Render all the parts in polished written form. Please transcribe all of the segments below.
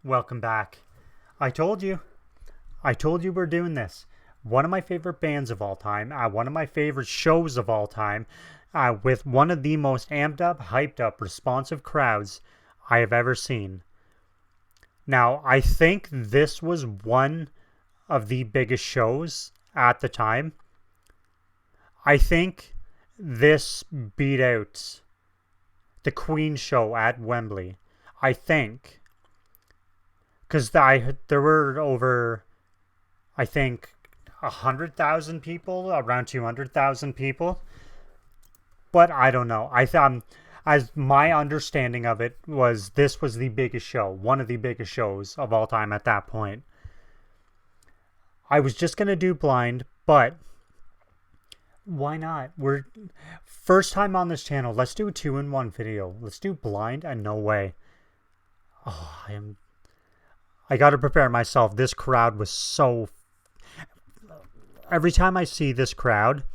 Welcome back. I told you. I told you we're doing this. One of my favorite bands of all time, one of my favorite shows of all time, with one of the most amped up, hyped up, responsive crowds I have ever seen. Now, I think this was one of the biggest shows at the time. I think this beat out the Queen show at Wembley. I think. Because there were over, I think, 100,000 people, around 200,000 people. But I don't know. As my understanding of it was, this was the biggest show, one of the biggest shows of all time at that point. I was just going to do blind, but why not? We're first time on this channel. Let's do a 2-in-1 video. Let's do blind and no way. Oh, I got to prepare myself. This crowd was so... Every time I see this crowd,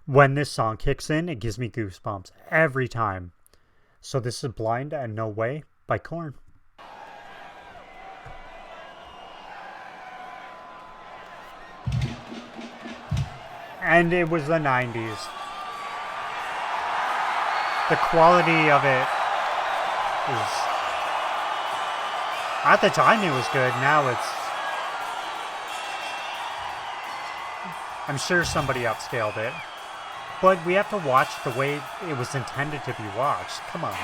when this song kicks in, it gives me goosebumps. Every time. So this is Blind and No Way by Korn. And it was the 90s. The quality of it is... At the time it was good, now it's... I'm sure somebody upscaled it. But we have to watch the way it was intended to be watched. Come on.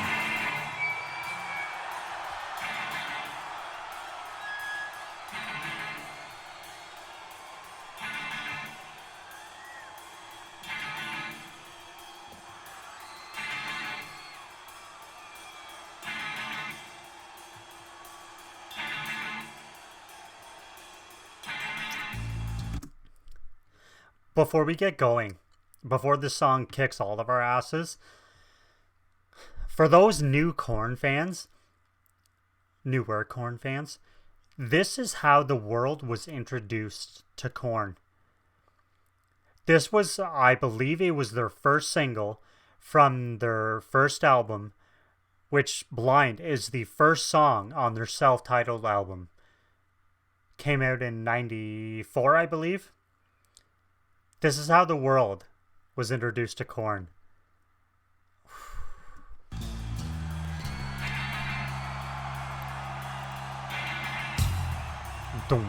Before we get going, before this song kicks all of our asses, for those newer Korn fans, this is how the world was introduced to Korn. This was, I believe it was their first single from their first album, which Blind is the first song on their self-titled album. Came out in 94, I believe. This is how the world was introduced to Korn. Doom.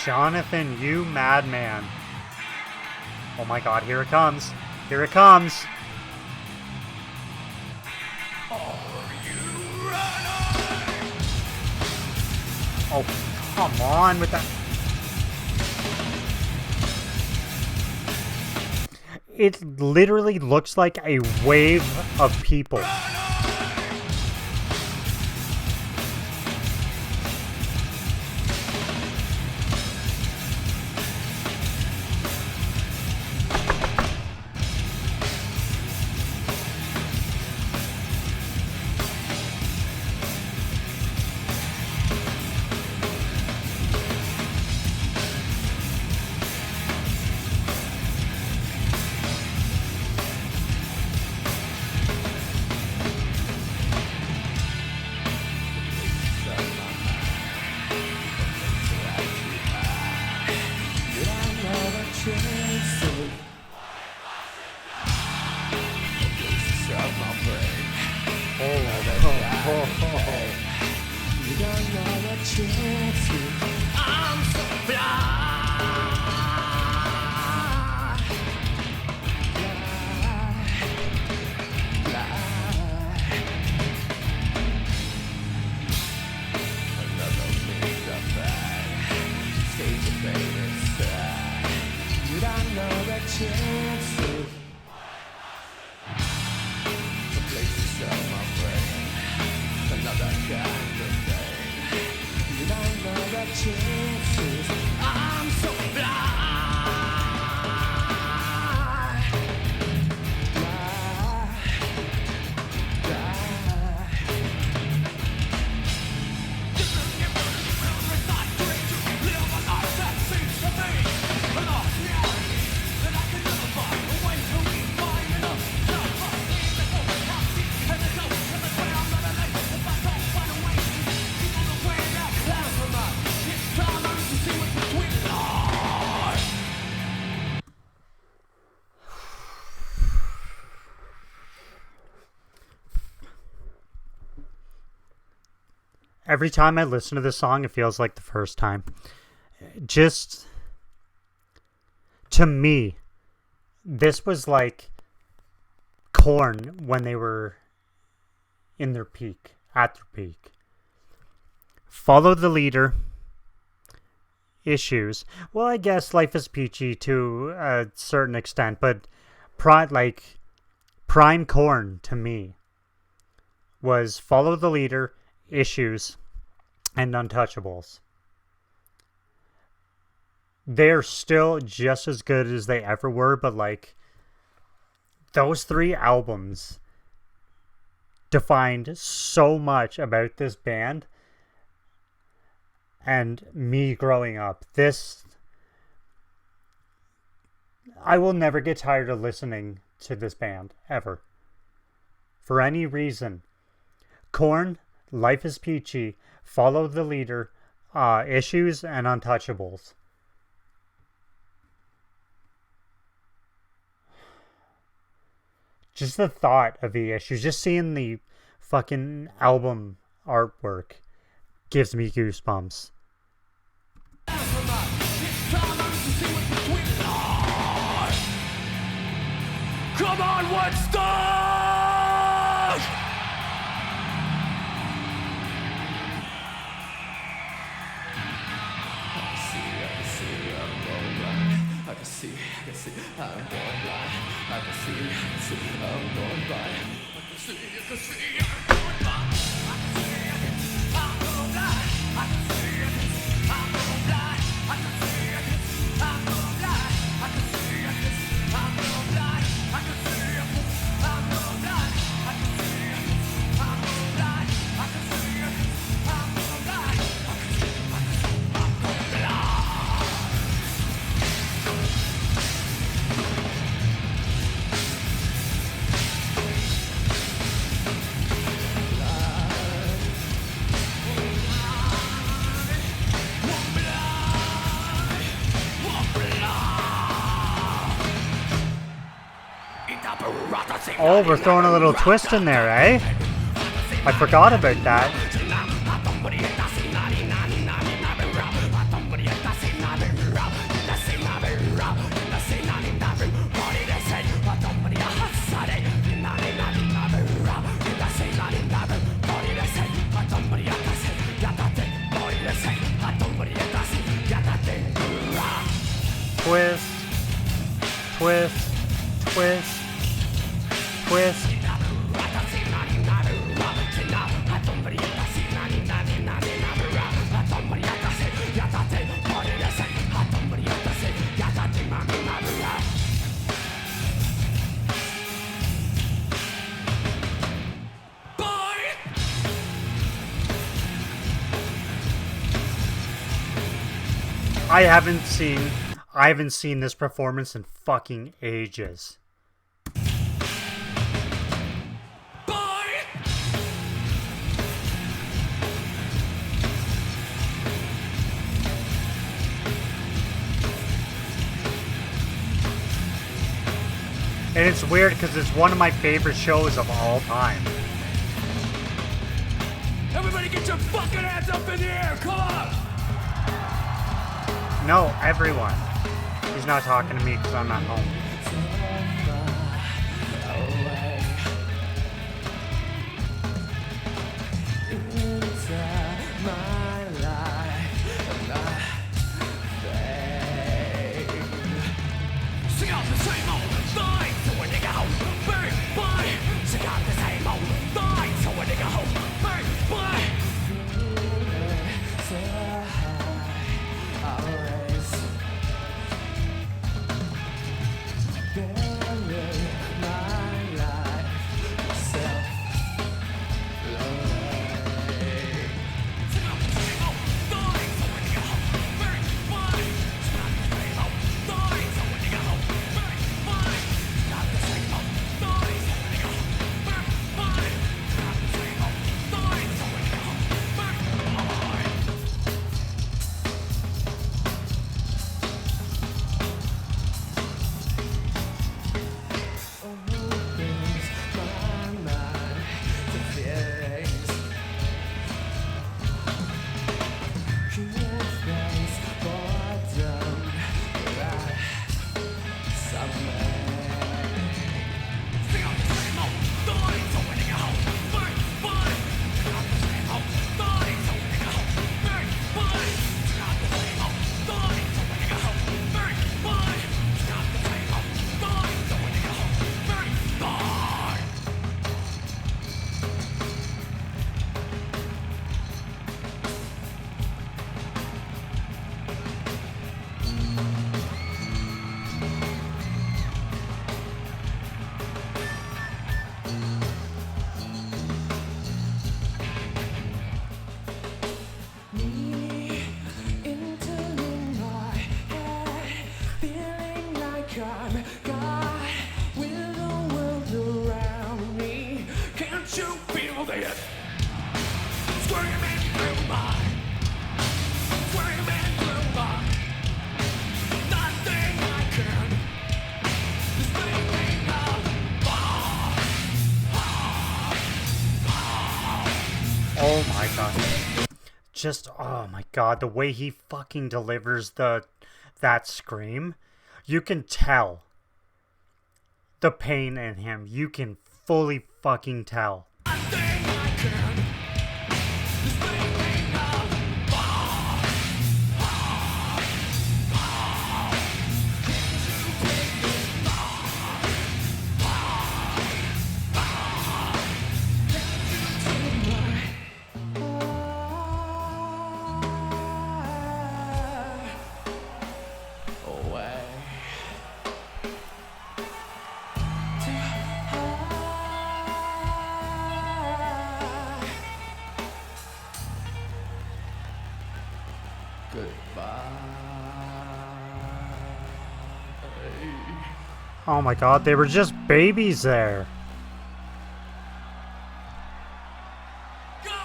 Jonathan, you madman. Oh my god, here it comes. Here it comes. Oh, come on with that. It literally looks like a wave of people. Every time I listen to this song, it feels like the first time. Just, to me, this was like Korn when they were in their peak, at their peak. Follow the Leader, Issues. Well, I guess Life is Peachy to a certain extent, but prime Korn to me was Follow the Leader, Issues, and Untouchables. They're still just as good as they ever were, but like those three albums defined so much about this band and me growing up. I will never get tired of listening to this band, ever. For any reason. Korn, Life is Peachy, Follow the Leader, Issues, and Untouchables. Just the thought of the Issues, just seeing the fucking album artwork gives me goosebumps. Come on, Woodstock! I can see, I'm going blind. I can see, I'm going blind. I can see, I'm going blind. I can see, I'm going blind. I can see, I'm going blind. I can see, I'm going blind. I can see, I'm going blind. I can see, I'm going blind. I can see, I'm going blind. I can see, I'm going blind. Oh, we're throwing a little twist in there, eh? I forgot about that. Twist, twist, twist, twist. I haven't seen this performance in fucking ages. And it's weird because it's one of my favorite shows of all time. Everybody get your fucking hands up in the air, come on! No, everyone. He's not talking to me because I'm not home. Can't you feel it? Screaming through my, screaming through my, nothing I can. Is leaving out. Oh my god. Just, oh my god, the way he fucking delivers that scream. You can tell the pain in him. You can fully fucking tell. Nothing I can. Is leaving out. Away. Goodbye. Oh my god, they were just babies there. Come on!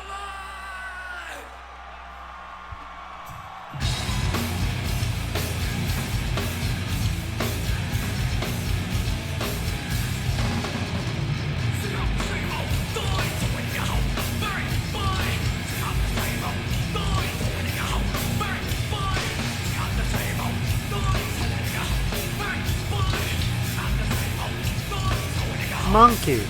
Monkey.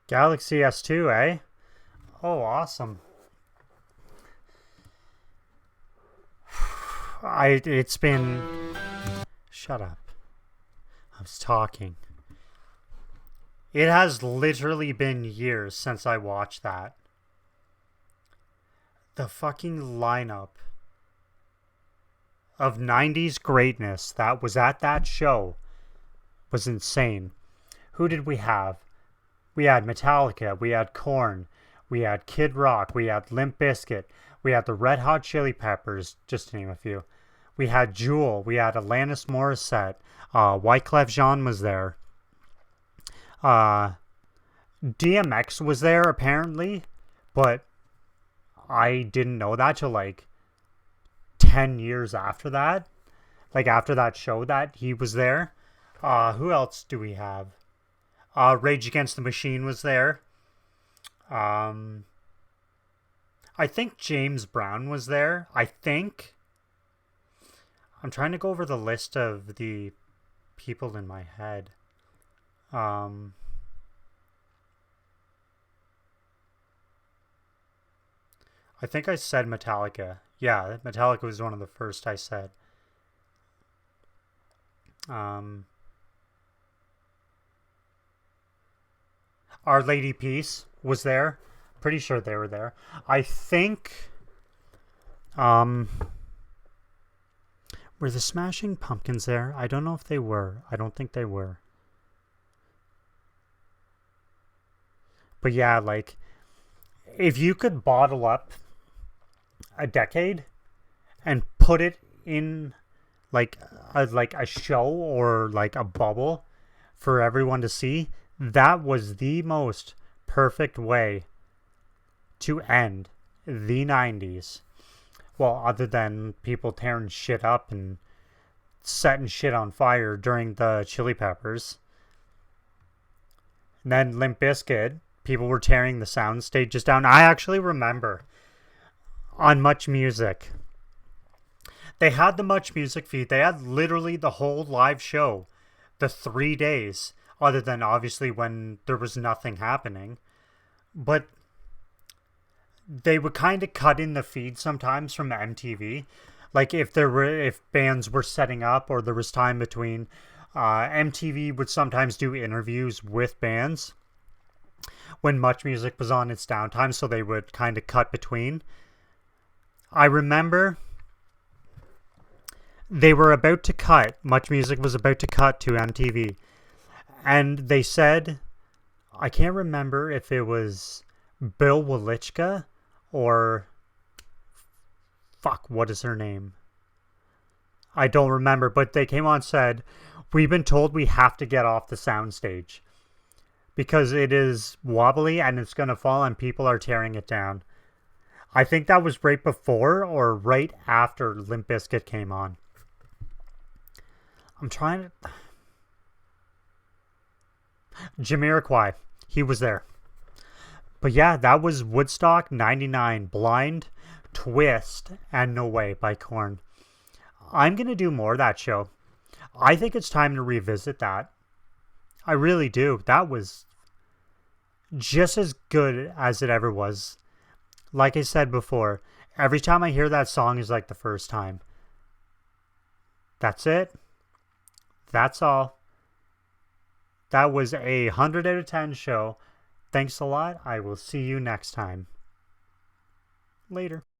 Galaxy S2, eh? Oh, awesome. It's been... Shut up. I was talking. It has literally been years since I watched that. The fucking lineup of 90s greatness that was at that show was insane. Who did we have? We had Metallica, we had Korn, we had Kid Rock, we had Limp Bizkit, we had the Red Hot Chili Peppers, just to name a few. We had Jewel, we had Alanis Morissette, Wyclef Jean was there. DMX was there apparently, but I didn't know that till like 10 years after that. Like after that show that he was there. Who else do we have? Rage Against the Machine was there. I think James Brown was there. I think. I'm trying to go over the list of the people in my head. I think I said Metallica. Yeah, Metallica was one of the first I said. Our Lady Peace was there. Pretty sure they were there. I think... were the Smashing Pumpkins there? I don't know if they were. I don't think they were. But yeah, like... if you could bottle up a decade and put it in like a show or like a bubble for everyone to see, that was the most perfect way to end the 90s. Well, other than people tearing shit up and setting shit on fire during the Chili Peppers. And then Limp Bizkit, people were tearing the sound stages down. I actually remember on Much Music, they had the Much Music feed. They had literally the whole live show, the 3 days, other than obviously when there was nothing happening. But they would kind of cut in the feed sometimes from MTV. Like if bands were setting up or there was time between, MTV would sometimes do interviews with bands when Much Music was on its downtime, so they would kind of cut between. I remember They were about to cut. Much Music was about to cut to MTV. And they said, I can't remember if it was Bill Walichka or fuck, what is her name? I don't remember, but they came on and said, we've been told we have to get off the soundstage because it is wobbly and it's going to fall and people are tearing it down. I think that was right before or right after Limp Bizkit came on. I'm trying to... Jamiroquai. He was there. But yeah, that was Woodstock 99. Blind, Twist, and No Way by Korn. I'm going to do more of that show. I think it's time to revisit that. I really do. That was just as good as it ever was. Like I said before, every time I hear that song is like the first time. That's it. That's all. That was a 100 out of 10 show. Thanks a lot. I will see you next time. Later.